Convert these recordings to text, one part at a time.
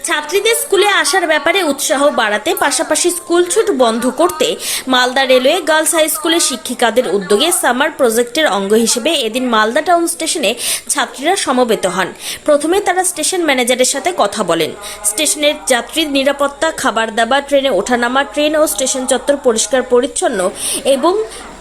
ছাত্রীদের স্কুলে আসার ব্যাপারে উৎসাহ বাড়াতে পাশাপাশি স্কুল ছুট বন্ধ করতে মালদা রেলওয়ে গার্লস হাই স্কুলের শিক্ষিকাদের উদ্যোগে সামার প্রজেক্টের অঙ্গ হিসেবে এদিন মালদা টাউন স্টেশনে ছাত্রীরা সমবেত হন। প্রথমে তারা স্টেশন ম্যানেজারের সাথে কথা বলেন। স্টেশনের যাত্রীর নিরাপত্তা, খাবার দাবার, ট্রেনে ওঠানামা, ট্রেন ও স্টেশন চত্বর পরিষ্কার পরিচ্ছন্ন এবং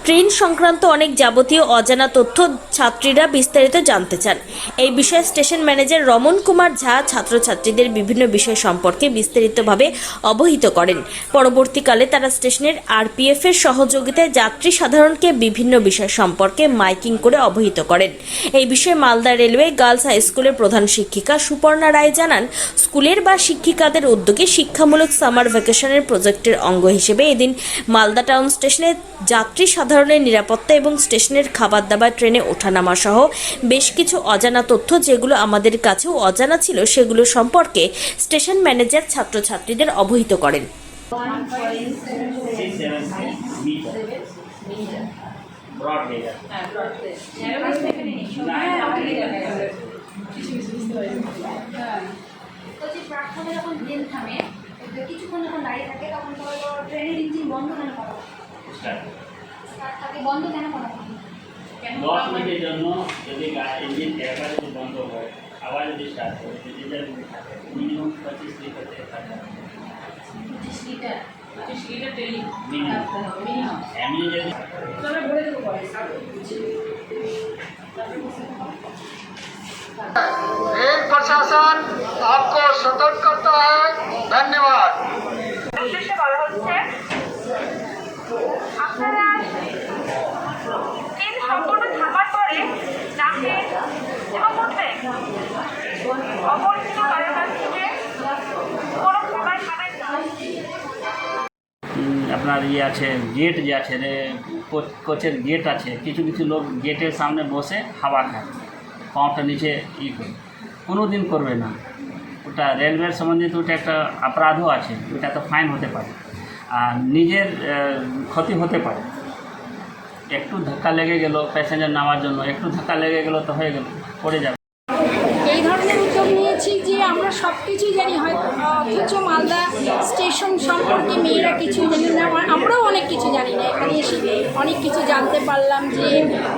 ট্রেন সংক্রান্ত অনেক যাবতীয় অজানা তথ্য ছাত্রীরা বিস্তারিত জানতে চান। এই বিষয়ে স্টেশন ম্যানেজার রমন কুমার ঝা ছাত্রছাত্রীদের বিভিন্ন বিষয় সম্পর্কে বিস্তারিতভাবে অবহিত করেন। পরবর্তীকালে তারা স্টেশনের আরপিএফ এর সহযোগিতায় যাত্রী সাধারণকে বিভিন্ন বিষয় সম্পর্কে মাইকিং করে অবহিত করেন। এই বিষয়ে মালদা রেলওয়ে গার্লস হাই স্কুলের প্রধান শিক্ষিকা সুপর্ণা রায় জানান, স্কুলের বা শিক্ষিকাদের উদ্যোগে শিক্ষামূলক সামার ভ্যাকেশনের প্রজেক্টের অঙ্গ হিসেবে এদিন মালদা টাউন স্টেশনে যাত্রী সাধারণের নিরাপত্তা এবং স্টেশনের খাবার দাবার, ট্রেনে ওঠানামা সহ বেশ কিছু অজানা তথ্য যেগুলো আমাদের কাছেও অজানা ছিল সেগুলো সম্পর্কে স্টেশন ম্যানেজার ছাত্রছাত্রীদের অবহিত করেন। প্ল্যাটফর্মে যখন ট্রেন থামে কিছুক্ষণ যখন দাঁড়িয়ে থাকে তখন ট্রেনের ইঞ্জিন বন্ধ কেন করা থাকে, বন্ধ কেন করা হয়? 10 মিনিটের জন্য যদি ইঞ্জিন একবারে যদি বন্ধ হয়, আবার যদি স্টার্ট হয়, ডিজেল থাকে মিনিমাম 25 লিটার তেল থাকে। 25 লিটার তেল মিনিমাম এমনি যদি আমরা বলে দেবো পরে। रेल प्रशासन आपको सतर्क करता है। धन्यवाद। উদ্দেশ্যে বলা হচ্ছে, আপনারা ট্রেন সম্পূর্ণ থামার পরে নাকে এবং মুখে অপরিচিত কারোর কাছ থেকে কোনো খাবার খাবেন না। আপনার আছে গেট যে আছে কোচের গেট আছে, কিছু কিছু লোক গেটের সামনে বসে খাবার খায়, পাওয়াটা নিচে করে কোনো দিন করবে না। ওটা রেলওয়ের সম্বন্ধিত ওটা একটা অপরাধও আছে, ওটা তো ফাইন হতে পারে আর নিজের ক্ষতি হতে পারে। একটু ধাক্কা লেগে গেল প্যাসেঞ্জার নামার জন্য, একটু ধাক্কা লেগে গেল তো হয়ে গেল, পড়ে যাবে। এই ধরনের উদ্যোগ নিয়েছি যে আমরা সব কিছুই জানি, হয়তো অথচ মালদা স্টেশন সম্পর্কে মেয়েরা কিছু জানি না, আমরাও অনেক কিছু জানি না। এখানে এসে অনেক কিছু জানতে পারলাম যে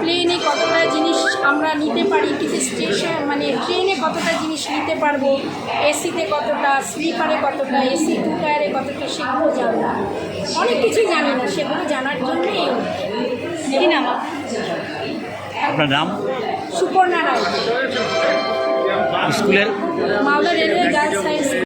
প্লেনে কতটা জিনিস আমরা নিতে পারি, কিন্তু স্টেশন মানে ট্রেনে কতটা জিনিস নিতে পারবো, এসিতে কতটা, স্লিপারে কতটা, এসি 2 টায়ারে কতটা, সেগুলো জানলাম। অনেক কিছু জানি না, সেগুলো জানার জন্যই কি নাম আপনার নাম? সুপর্ণা রায়, স্কুলের Malda railway girls high school.